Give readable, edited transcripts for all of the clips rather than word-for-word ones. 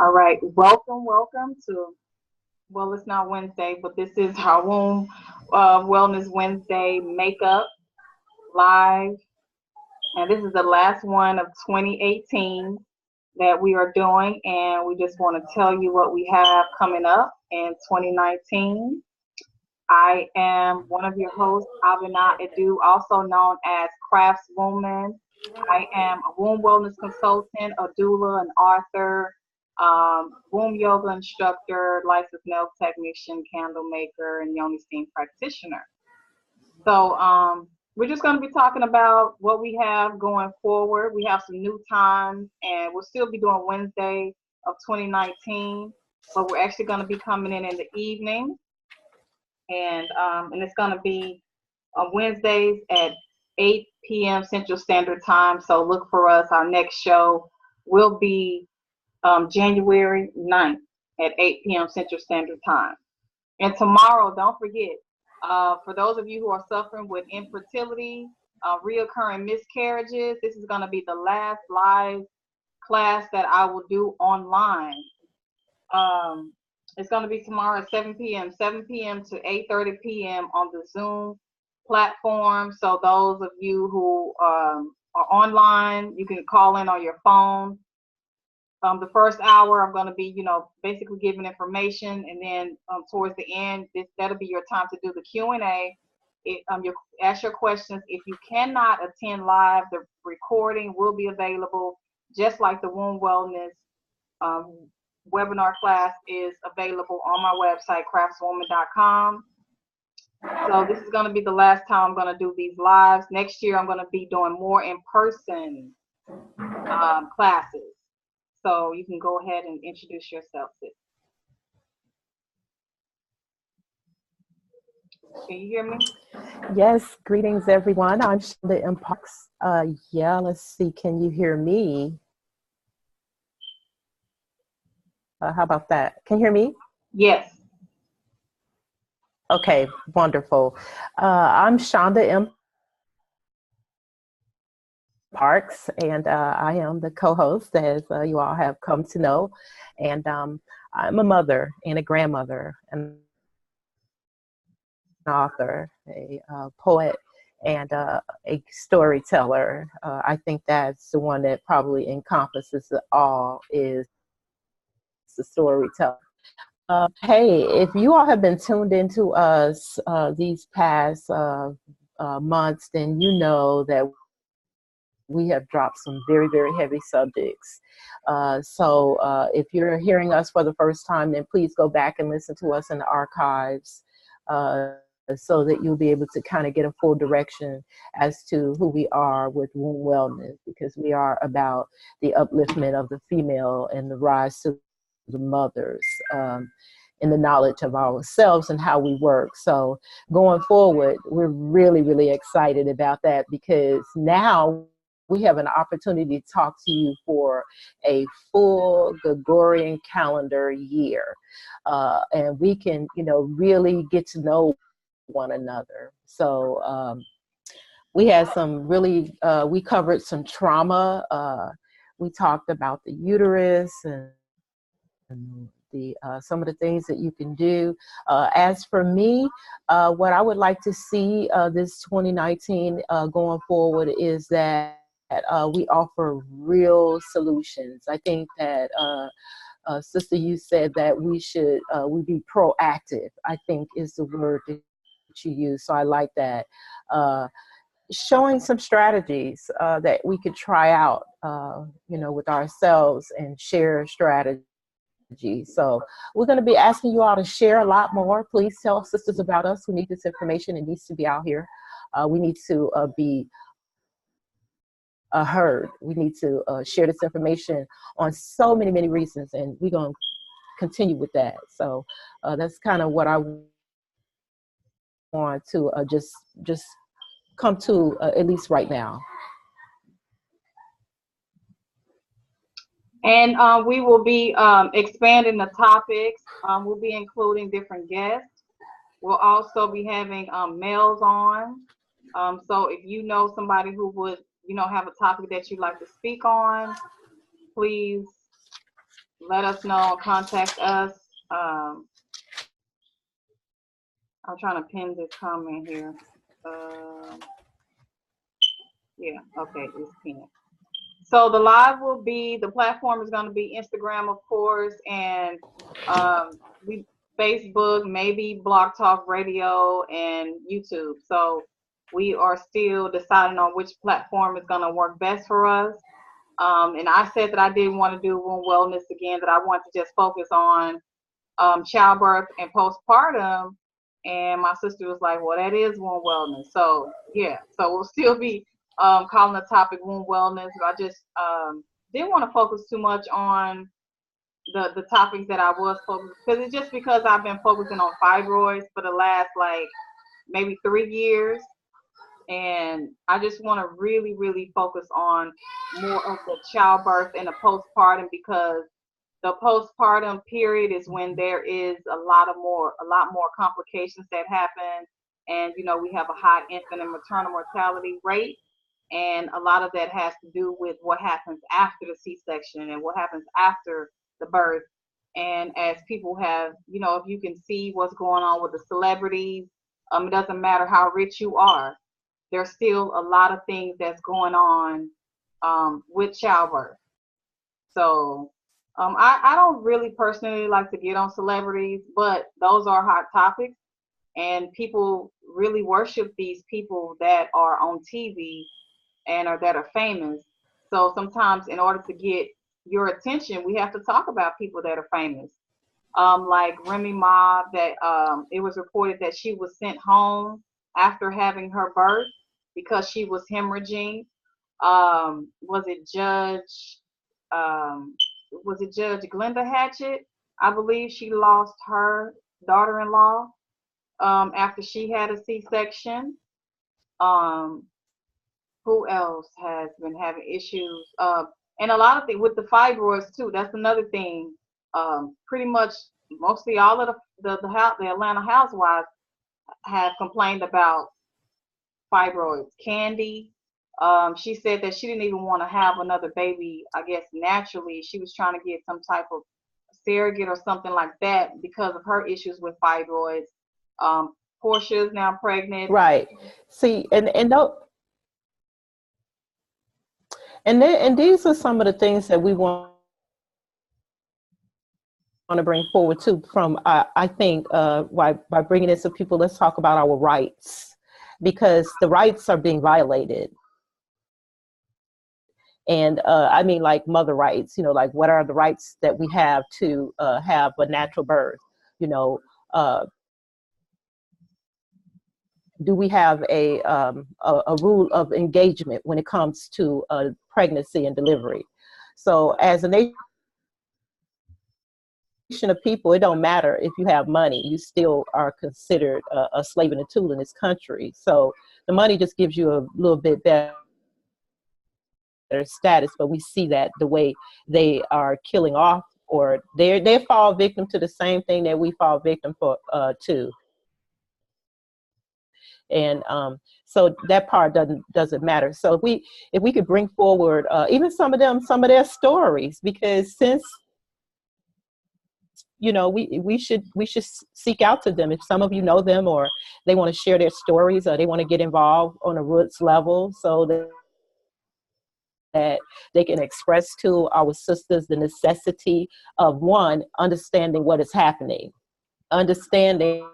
All right, welcome to, well, it's not Wednesday, but this is our Womb Wellness Wednesday makeup live. And this is the last one of 2018 that we are doing. And we just want to tell you what we have coming up in 2019. I am one of your hosts, Abina Edu, also known as Craftswoman. I am a womb wellness consultant, a doula, an author, womb yoga instructor, licensed nail technician, candle maker, and Yoni steam practitioner. So we're just going to be talking about what we have going forward. We have some new times, and we'll still be doing Wednesday of 2019, but we're actually going to be coming in the evening, and it's going to be on Wednesdays at 8 p.m. Central Standard Time. So look for us. Our next show will be January 9th at 8 p.m. Central Standard Time. And tomorrow, don't forget, for those of you who are suffering with infertility, reoccurring miscarriages, this is going to be the last live class that I will do online. It's going to be tomorrow at 7 p.m. to 8:30 p.m. on the Zoom platform. So those of you who are online, you can call in on your phone. The first hour, I'm going to be, basically giving information, and then towards the end, that'll be your time to do the Q&A. You ask your questions. If you cannot attend live, the recording will be available, just like the Womb Wellness webinar class is available on my website, craftswoman.com. So this is going to be the last time I'm going to do these lives. Next year, I'm going to be doing more in-person classes. So you can go ahead and introduce yourself, sis. Can you hear me? Yes, greetings everyone. I'm Shonda M. Parks. Let's see, can you hear me? How about that? Can you hear me? Yes. Okay, wonderful. I'm Shonda M. Parks, and I am the co-host, as you all have come to know. And I'm a mother and a grandmother and an author, a poet, and a storyteller. I think that's the one that probably encompasses it all, is the storyteller. Hey, if you all have been tuned into us these past months, then you know that we have dropped some very, very heavy subjects. So if you're hearing us for the first time, then please go back and listen to us in the archives so that you'll be able to kind of get a full direction as to who we are with womb wellness, because we are about the upliftment of the female and the rise to the mothers in the knowledge of ourselves and how we work. So going forward, we're really, really excited about that, because now we have an opportunity to talk to you for a full Gregorian calendar year. And we can, really get to know one another. So we had some really, we covered some trauma. We talked about the uterus and the some of the things that you can do. As for me, what I would like to see this 2019 going forward is that we offer real solutions. I think that Sister, you said that we should we be proactive, I think is the word that you use. So I like that. Showing some strategies that we could try out, with ourselves and share strategies. So we're going to be asking you all to share a lot more. Please tell sisters about us. We need this information. It needs to be out here. We need to be heard. We need to share this information on so many, many reasons, and we're going to continue with that. So that's kind of what I want to just come to at least right now. And we will be expanding the topics. We'll be including different guests. We'll also be having males on. So if you know somebody who would, have a topic that you'd like to speak on, please, let us know, contact us. I'm trying to pin this comment here. Yeah, okay, it's pinned. So the live will be, the platform is going to be Instagram, of course, and we Facebook, maybe Blog Talk Radio, and YouTube. So we are still deciding on which platform is going to work best for us. And I said that I didn't want to do womb wellness again, that I want to just focus on childbirth and postpartum. And my sister was like, well, that is womb wellness. So yeah, so we'll still be calling the topic womb wellness. But I just didn't want to focus too much on the topics that I was focused, because it's just because I've been focusing on fibroids for the last like maybe 3 years. And I just want to really, really focus on more of the childbirth and the postpartum, because the postpartum period is when there is a lot more complications that happen. And, you know, we have a high infant and maternal mortality rate. And a lot of that has to do with what happens after the C-section and what happens after the birth. And as people have, you know, if you can see what's going on with the celebrities, it doesn't matter how rich you are. There's still a lot of things that's going on with childbirth. So I don't really personally like to get on celebrities, but those are hot topics, and people really worship these people that are on TV and or that are famous. So sometimes in order to get your attention, we have to talk about people that are famous. Like Remy Ma, that it was reported that she was sent home after having her birth because she was hemorrhaging. Was it um, Judge Glenda Hatchett? I believe she lost her daughter-in-law after she had a C-section. Um, who else has been having issues? And a lot of things with the fibroids too. That's another thing. Pretty much, mostly all of the Atlanta housewives have complained about fibroids. Candy, she said that she didn't even want to have another baby. I guess naturally, she was trying to get some type of surrogate or something like that because of her issues with fibroids. Portia is now pregnant. Right. See, and these are some of the things that we want to bring forward too. From I think by bringing this to people, let's talk about our rights, because the rights are being violated. And I mean, like mother rights, you know, like what are the rights that we have to have a natural birth? You know, do we have a rule of engagement when it comes to pregnancy and delivery? So as a nation of people, it don't matter if you have money, you still are considered a slave and a tool in this country. So the money just gives you a little bit better status, but we see that the way they are killing off, or they fall victim to the same thing that we fall victim to. And so that part doesn't matter. So if we could bring forward even some of their stories, because since, you know, we should seek out to them. If some of you know them, or they want to share their stories, or they want to get involved on a roots level, so that they can express to our sisters the necessity of, one, understanding what is happening, understanding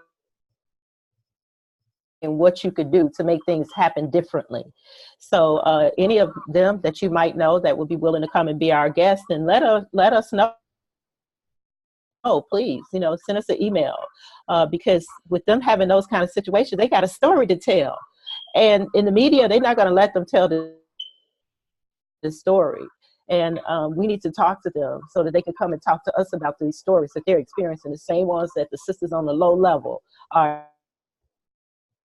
and what you could do to make things happen differently. So any of them that you might know that would be willing to come and be our guest, and let us know. Oh, please, you know, send us an email, because with them having those kind of situations, they got a story to tell. And in the media, they're not going to let them tell the story. And we need to talk to them so that they can come and talk to us about these stories that they're experiencing, the same ones that the sisters on the low level are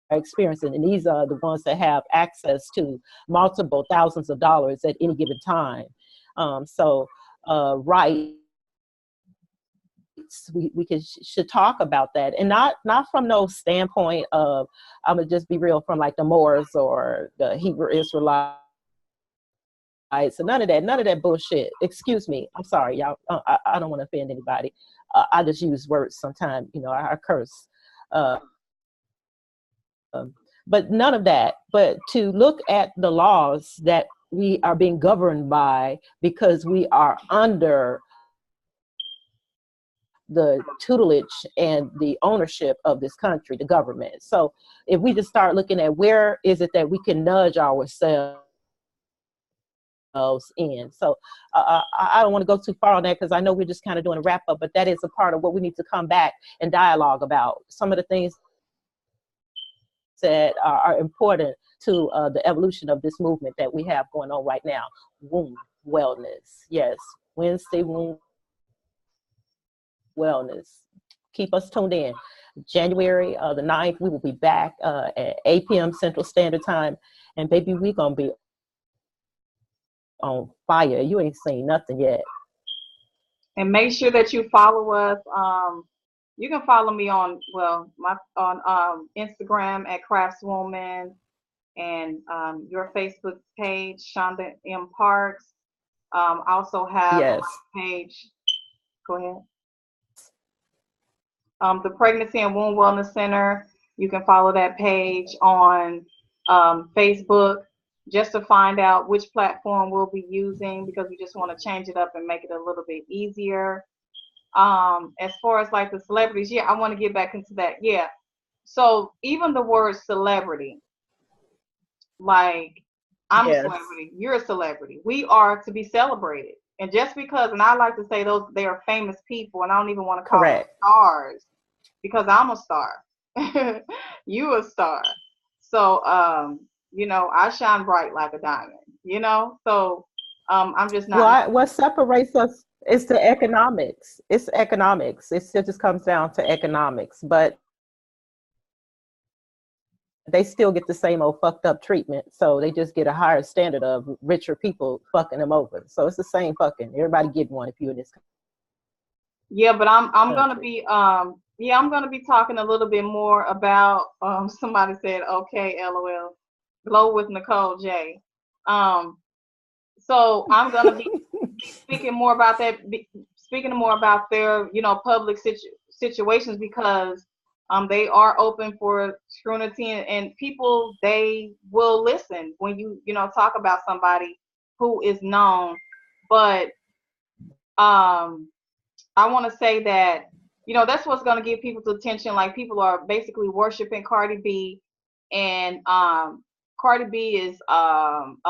experiencing. And these are the ones that have access to multiple thousands of dollars at any given time. Right. We should talk about that, and not from no standpoint of, I'm gonna just be real, from like the Moors or the Hebrew Israelites So none of that bullshit. Excuse me. I'm sorry, y'all. I don't want to offend anybody. I just use words sometimes. You know, I curse. Uh, but none of that. But to look at the laws that we are being governed by because we are under the tutelage and the ownership of this country, the government. So if we just start looking at where is it that we can nudge ourselves in. So I don't want to go too far on that because I know we're just kind of doing a wrap up, but that is a part of what we need to come back and dialogue about. Some of the things that are important to the evolution of this movement that we have going on right now. Womb wellness. Yes, Wednesday womb wellness. Keep us tuned in. January the 9th, we will be back at 8 p.m. Central Standard Time. And baby, we're going to be on fire. You ain't seen nothing yet. And make sure that you follow us. You can follow me on Instagram at Craftswoman, and your Facebook page, Shonda M. Parks. Also have Yes. a page. Go ahead. The Pregnancy and Womb Wellness Center. You can follow that page on Facebook, just to find out which platform we'll be using, because we just want to change it up and make it a little bit easier. As far as like the celebrities, yeah, I want to get back into that. Yeah. So even the word celebrity, like I'm a celebrity, you're a celebrity. We are to be celebrated. And just because, and I like to say they are famous people, and I don't even want to call them stars, because I'm a star. You a star. So you know, I shine bright like a diamond, you know? So I'm just not. Well, what separates us is the economics. It's economics. It just comes down to economics. But they still get the same old fucked up treatment. So they just get a higher standard of richer people fucking them over. So it's the same fucking. Everybody get one if you're in this country. Yeah, but I'm gonna be I'm gonna be talking a little bit more about somebody said okay, LOL, glow with Nicole J. So I'm gonna be speaking more about that, speaking more about their, you know, public situations, because they are open for scrutiny, and people, they will listen when you know, talk about somebody who is known. But I want to say that, you know, that's what's going to get people's attention. Like, people are basically worshiping Cardi B, and Cardi B is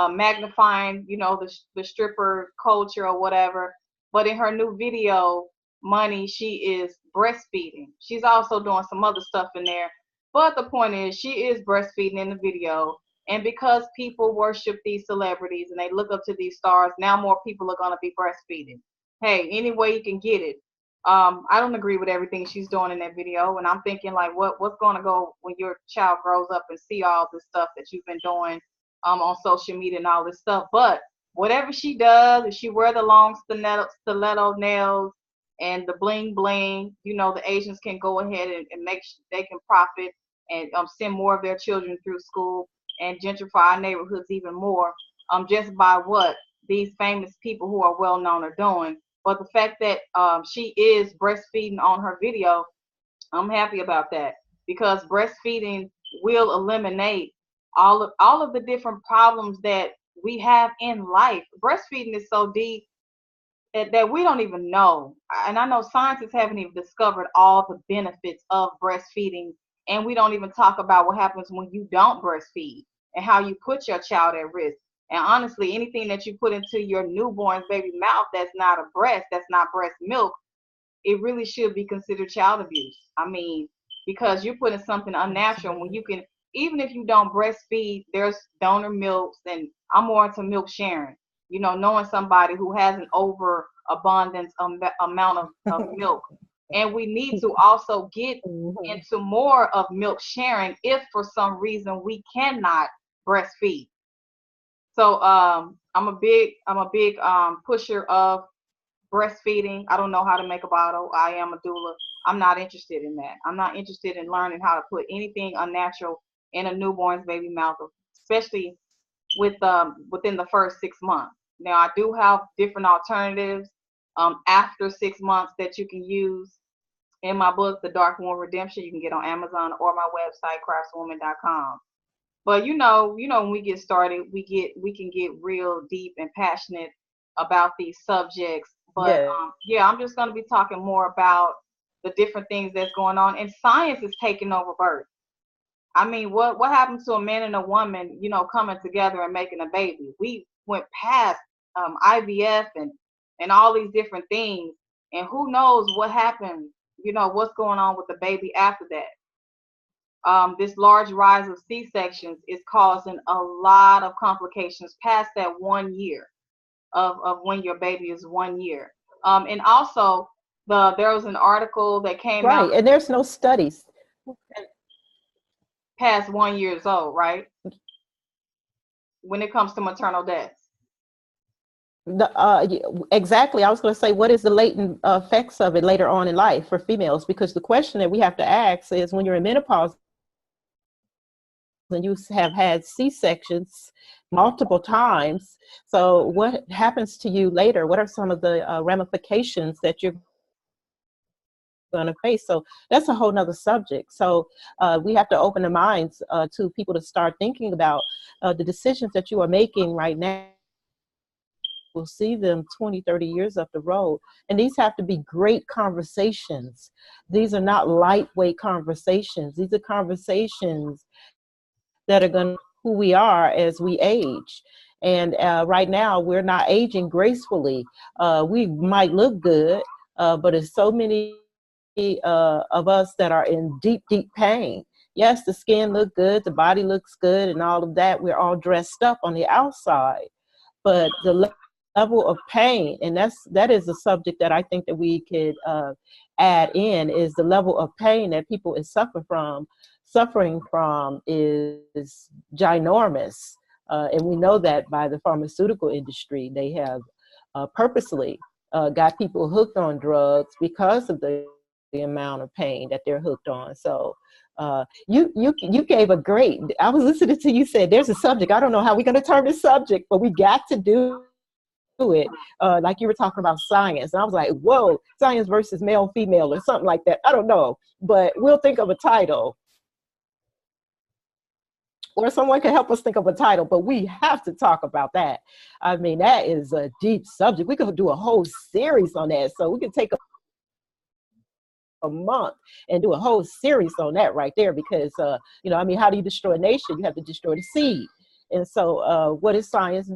magnifying, you know, the stripper culture or whatever. But in her new video, Money, she is breastfeeding. She's also doing some other stuff in there. But the point is, she is breastfeeding in the video. And because people worship these celebrities and they look up to these stars, now more people are going to be breastfeeding. Hey, any way you can get it. I don't agree with everything she's doing in that video, and I'm thinking, like, what's going to go when your child grows up and see all this stuff that you've been doing on social media and all this stuff. But whatever she does, if she wear the long stiletto nails and the bling bling, you know, the Asians can go ahead and make sure they can profit and send more of their children through school and gentrify our neighborhoods even more, just by what these famous people who are well known are doing. But the fact that she is breastfeeding on her video, I'm happy about that, because breastfeeding will eliminate all of the different problems that we have in life. Breastfeeding is so deep that we don't even know. And I know scientists haven't even discovered all the benefits of breastfeeding. And we don't even talk about what happens when you don't breastfeed and how you put your child at risk. And honestly, anything that you put into your newborn's baby mouth that's not a breast, that's not breast milk, it really should be considered child abuse. I mean, because you're putting something unnatural when you can, even if you don't breastfeed, there's donor milks, and I'm more into milk sharing. You know, knowing somebody who has an overabundance amount of milk. And we need to also get into more of milk sharing if for some reason we cannot breastfeed. So I'm a big pusher of breastfeeding. I don't know how to make a bottle. I am a doula. I'm not interested in that. I'm not interested in learning how to put anything unnatural in a newborn's baby mouth, especially with within the first 6 months. Now, I do have different alternatives after 6 months that you can use in my book, The Dark Womb Redemption. You can get on Amazon or my website, craftswoman.com. But when we get started, we can get real deep and passionate about these subjects. But Yeah. yeah, I'm just going to be talking more about the different things that's going on, and science is taking over birth. I mean, what happens to a man and a woman, coming together and making a baby? We went past IVF and all these different things, and who knows what happened? What's going on with the baby after that? This large rise of C-sections is causing a lot of complications past that 1 year of when your baby is 1 year. And also, there was an article that came out. Right, and there's no studies. Past 1 years old, right? When it comes to maternal deaths. Exactly. I was going to say, what is the latent effects of it later on in life for females? Because the question that we have to ask is, when you're in menopause and you have had C-sections multiple times, so what happens to you later? What are some of the ramifications that you're going to face? So that's a whole nother subject. So we have to open the minds to people to start thinking about the decisions that you are making right now. We'll see them 20, 30 years up the road. And these have to be great conversations. These are not lightweight conversations. These are conversations that are going to who we are as we age. And right now, we're not aging gracefully. We might look good, but there's so many of us that are in deep, deep pain. Yes, the skin looks good, the body looks good, and all of that. We're all dressed up on the outside. But the level of pain, and that is a subject that I think that we could add in, is the level of pain that people is suffering from is ginormous. And we know that by the pharmaceutical industry. They have purposely got people hooked on drugs because of the amount of pain that they're hooked on. So you gave a great, I was listening to you say there's a subject. I don't know how we're going to turn this subject, but we got to do it. Like you were talking about science. And I was like, whoa, science versus male, female, or something like that. I don't know, but we'll think of a title. Or someone can help us think of a title, but we have to talk about that. I mean, that is a deep subject. We could do a whole series on that. So we can take a month and do a whole series on that right there, because, I mean, how do you destroy a nation? You have to destroy the seed. And so what is science?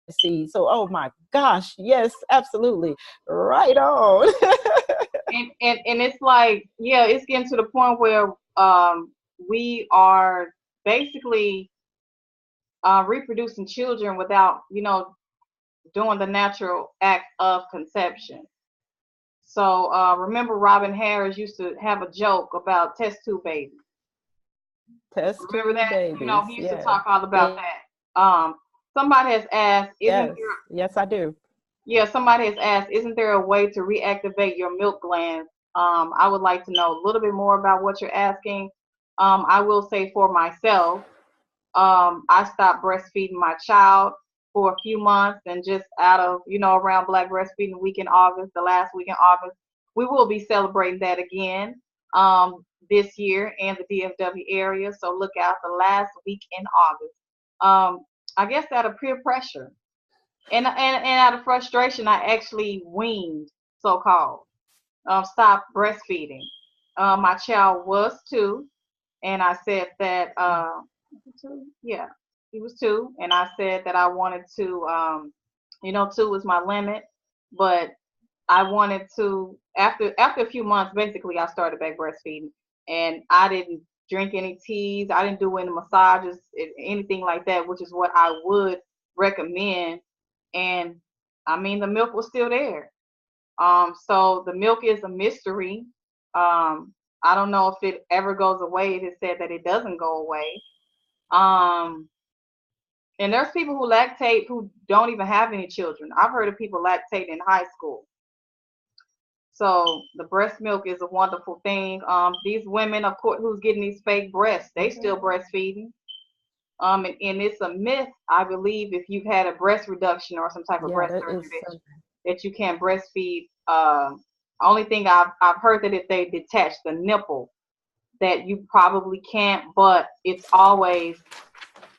Seed. So, oh my gosh, yes, absolutely. Right on. and it's like, yeah, it's getting to the point where we are basically reproducing children without, doing the natural act of conception. So remember, Robin Harris used to have a joke about test tube babies. Test Remember tube that? babies. He used to Yeah. talk all about that. Somebody has asked, Yes, I do. Yeah, somebody has asked, isn't there a way to reactivate your milk glands? I would like to know a little bit more about what you're asking. I will say for myself, I stopped breastfeeding my child for a few months, and just out of, around Black Breastfeeding Week in August, the last week in August, we will be celebrating that again this year in the DFW area. So look out the last week in August. I guess out of peer pressure and out of frustration, I actually weaned, so-called, stopped breastfeeding. My child was 2, and I said that, yeah, he was 2, and I said that I wanted to, 2 was my limit, but I wanted to, after a few months, basically, I started back breastfeeding, and I didn't drink any teas, I didn't do any massages, anything like that, which is what I would recommend. And I mean, the milk was still there. So the milk is a mystery. I don't know if it ever goes away. It is said that it doesn't go away. And there's people who lactate who don't even have any children. I've heard of people lactate in high school. So the breast milk is a wonderful thing. These women, of course, who's getting these fake breasts, they still breastfeeding. And it's a myth, I believe, if you've had a breast reduction or some type of Yeah, breast that surgery is that you can't breastfeed. Only thing I've heard that if they detach the nipple, that you probably can't, but it's always,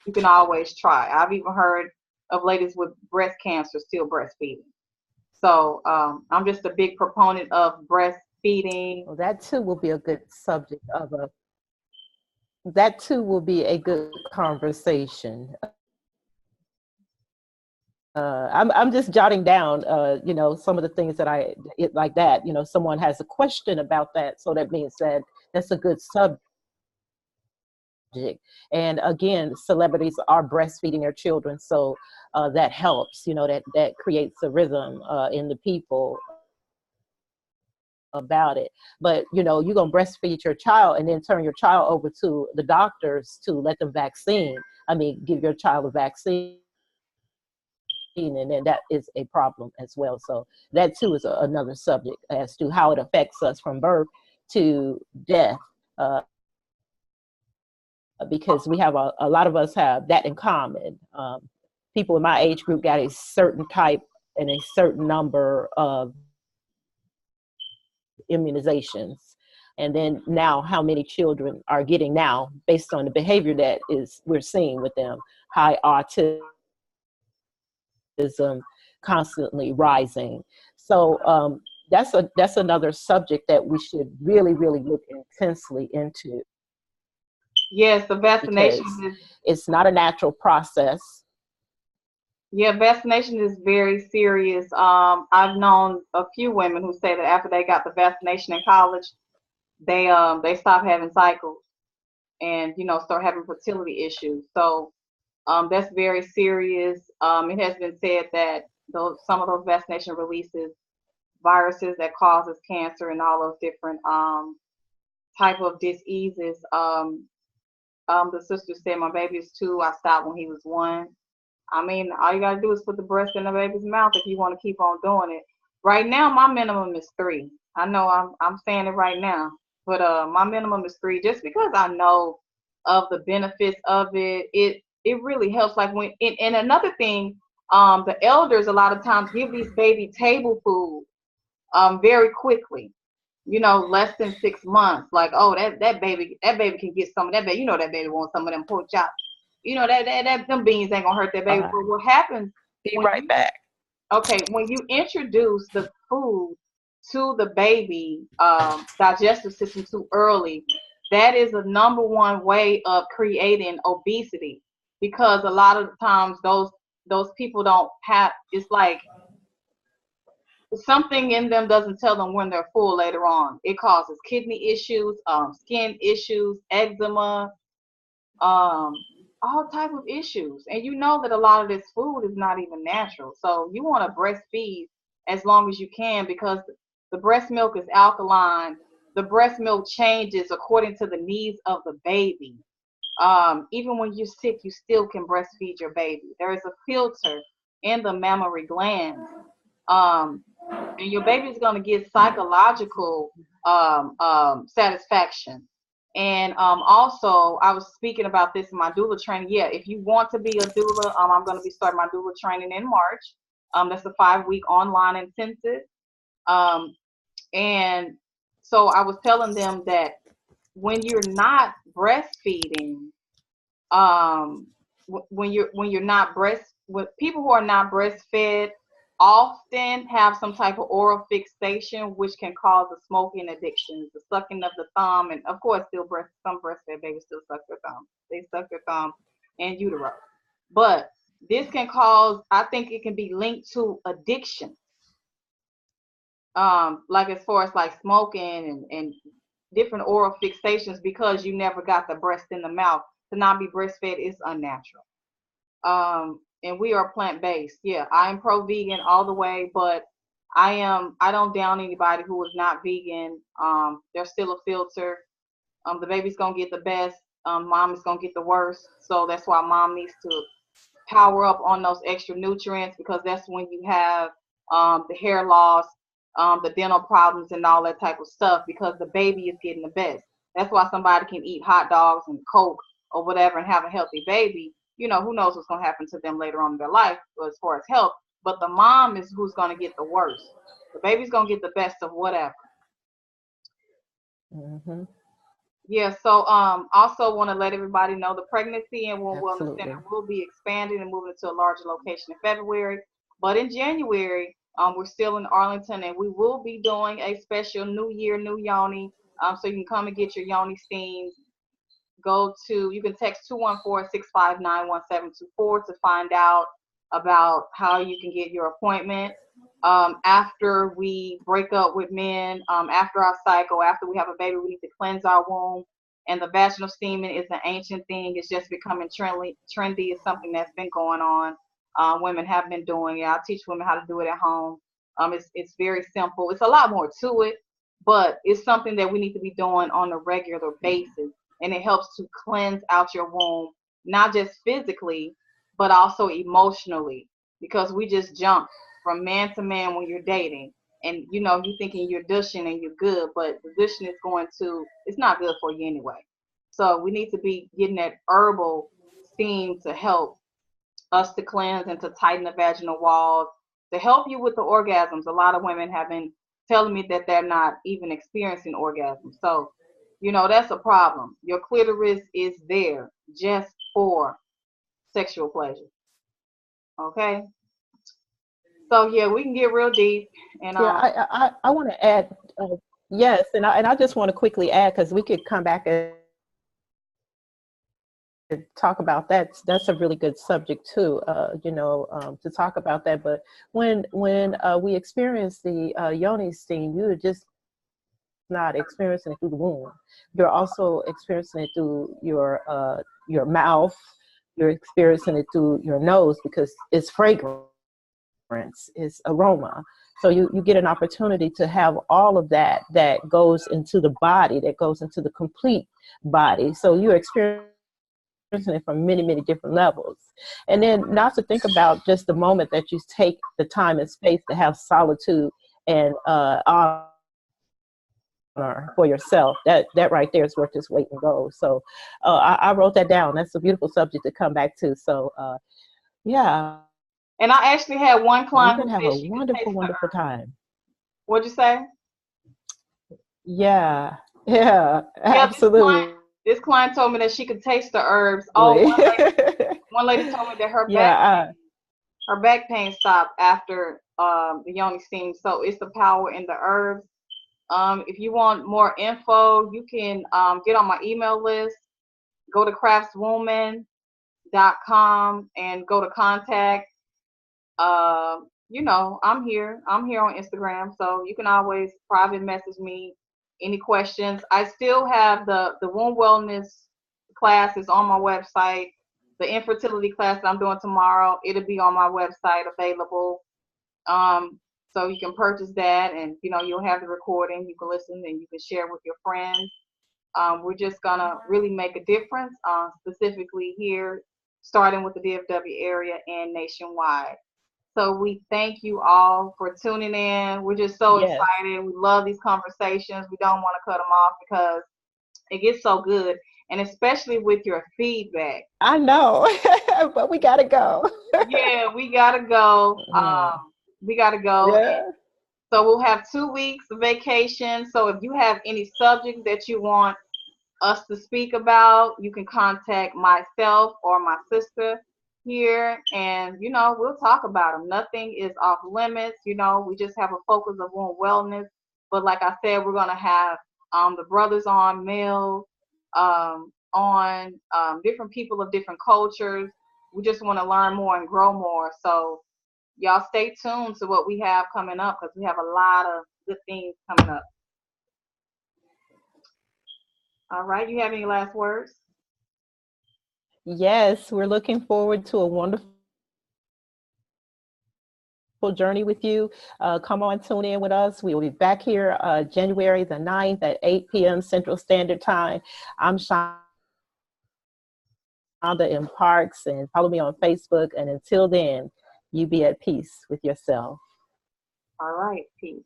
you can always try. I've even heard of ladies with breast cancer still breastfeeding. So I'm just a big proponent of breastfeeding. well, that too will be a good subject of a that too will be a good conversation. I'm just jotting down, some of the things that like that. Someone has a question about that, so that means that that's a good subject. And again, celebrities are breastfeeding their children, so that helps. That creates a rhythm in the people about it. But you're gonna breastfeed your child and then turn your child over to the doctors to let them vaccine. I mean, give your child a vaccine, and then that is a problem as well. So that too is another subject as to how it affects us from birth to death, because we have a lot of us have that in common. People in my age group got a certain type and a certain number of immunizations. And then now how many children are getting now based on the behavior that is we're seeing with them, high autism constantly rising. So that's another subject that we should really, really look intensely into, Yes, the because vaccination is, it's not a natural process. yeah, vaccination is very serious. I've known a few women who say that after they got the vaccination in college, they stop having cycles and start having fertility issues. So that's very serious. It has been said that some of those vaccination releases viruses that causes cancer and all those different type of diseases. The sister said my baby is 2. I stopped when he was 1. I mean, all you gotta do is put the breast in the baby's mouth if you want to keep on doing it. Right now, my minimum is 3. I know I'm saying it right now, but my minimum is 3, just because I know of the benefits of it. It really helps. Like and another thing, the elders a lot of times give these baby table food very quickly. Less than 6 months. Like, oh, that baby can get some of that baby. That baby wants some of them pork chops. That them beans ain't gonna hurt that baby. Uh, But what happens be when right you back. when you introduce the food to the baby digestive system too early, that is a number one way of creating obesity, because a lot of the times those people don't have. It's like something in them doesn't tell them when they're full later on. It causes kidney issues, skin issues, eczema, um, all type of issues. And you know that a lot of this food is not even natural. So you want to breastfeed as long as you can, because the breast milk is alkaline. The breast milk changes according to the needs of the baby. Even when you're sick, you still can breastfeed your baby. There is a filter in the mammary glands. Um, and your baby's going to get psychological satisfaction. And also, I was speaking about this in my doula training. Yeah, if you want to be a doula, I'm going to be starting my doula training in March. That's a 5-week online intensive. Um, and so I was telling them that when you're not breastfeeding, um, when you're not when people who are not breastfed often have some type of oral fixation, which can cause the smoking addictions, the sucking of the thumb, and of course, some breastfed babies still suck their thumb. They suck their thumb in utero, but this can cause. I think it can be linked to addiction, like as far as like smoking and different oral fixations, because you never got the breast in the mouth. To not be breastfed is unnatural. And we are plant-based. Yeah, I am pro-vegan all the way, but I don't down anybody who is not vegan. There's still a filter. The baby's gonna get the best. Mom is gonna get the worst. So that's why mom needs to power up on those extra nutrients, because that's when you have the hair loss, the dental problems, and all that type of stuff, because the baby is getting the best. That's why somebody can eat hot dogs and Coke or whatever and have a healthy baby, you know, who knows what's going to happen to them later on in their life as far as health. But the mom is who's going to get the worst. The baby's going to get the best of whatever. Mm-hmm. Yeah, so also want to let everybody know the Pregnancy and Womb Wellness Absolutely. Center will be expanding and moving to a larger location in February. But in January, we're still in Arlington, and we will be doing a special New Year, New Yoni. So you can come and get your Yoni steams. You can text 214-659-1724 to find out about how you can get your appointment. After we break up with men, after our cycle, after we have a baby, we need to cleanse our womb. And the vaginal steaming is an ancient thing. It's just becoming trendy. It's something that's been going on. Women have been doing it. I teach women how to do it at home. It's very simple. It's a lot more to it, but it's something that we need to be doing on a regular basis. And it helps to cleanse out your womb, not just physically, but also emotionally, because we just jump from man to man when you're dating. And, you know, you're thinking you're dushing and you're good, but the dushing it's not good for you anyway. So we need to be getting that herbal steam to help us to cleanse and to tighten the vaginal walls, to help you with the orgasms. A lot of women have been telling me that they're not even experiencing orgasms. So, you know, that's a problem. Your clitoris is there just for sexual pleasure. Okay? So, yeah, we can get real deep. And Yeah, I want to add, yes, and I just want to quickly add, because we could come back and talk about that. That's a really good subject too, to talk about that. But when we experience the Yoni steam, you're just not experiencing it through the womb. You're also experiencing it through your mouth. You're experiencing it through your nose, because it's fragrance, it's aroma. So you get an opportunity to have all of that goes into the body, that goes into the complete body. So you're experiencing it from many, many different levels. And then not to think about just the moment that you take the time and space to have solitude and honor for yourself. That right there is worth its weight in gold. So I wrote that down. That's a beautiful subject to come back to. So yeah. And I actually had one We're client going who to have said a she could wonderful, taste the wonderful herb. time. What'd you say? Yeah, Yeah, absolutely. this client told me that she could taste the herbs. Oh, one lady told me that Yeah, her back pain stopped after the Yoni steam. So it's the power in the herbs. If you want more info, you can get on my email list. Go to craftswoman.com and go to contact. You know, I'm here. I'm here on Instagram, so you can always private message me any questions. I still have the womb wellness classes on my website. The infertility class that I'm doing tomorrow, it'll be on my website available. So you can purchase that, and you know, you'll have the recording. You can listen and you can share with your friends. We're just gonna really make a difference, specifically here, starting with the DFW area and nationwide. So we thank you all for tuning in. We're just so yes. excited. We love these conversations. We don't want to cut them off because it gets so good, and especially with your feedback. I know, but we gotta go. Yeah, we gotta go. We gotta go. Yeah. So we'll have 2 weeks of vacation. So if you have any subjects that you want us to speak about, you can contact myself or my sister here, and you know, we'll talk about them. Nothing is off limits. You know, we just have a focus of womb wellness. But like I said, we're gonna have the brothers on, male, on different people of different cultures. We just want to learn more and grow more. So y'all stay tuned to what we have coming up, because we have a lot of good things coming up. All right, you have any last words? Yes, we're looking forward to a wonderful journey with you. Come on, tune in with us. We will be back here January the 9th at 8 p.m. Central Standard Time. I'm Shonda in Parks, and follow me on Facebook. And until then, you be at peace with yourself. All right, peace.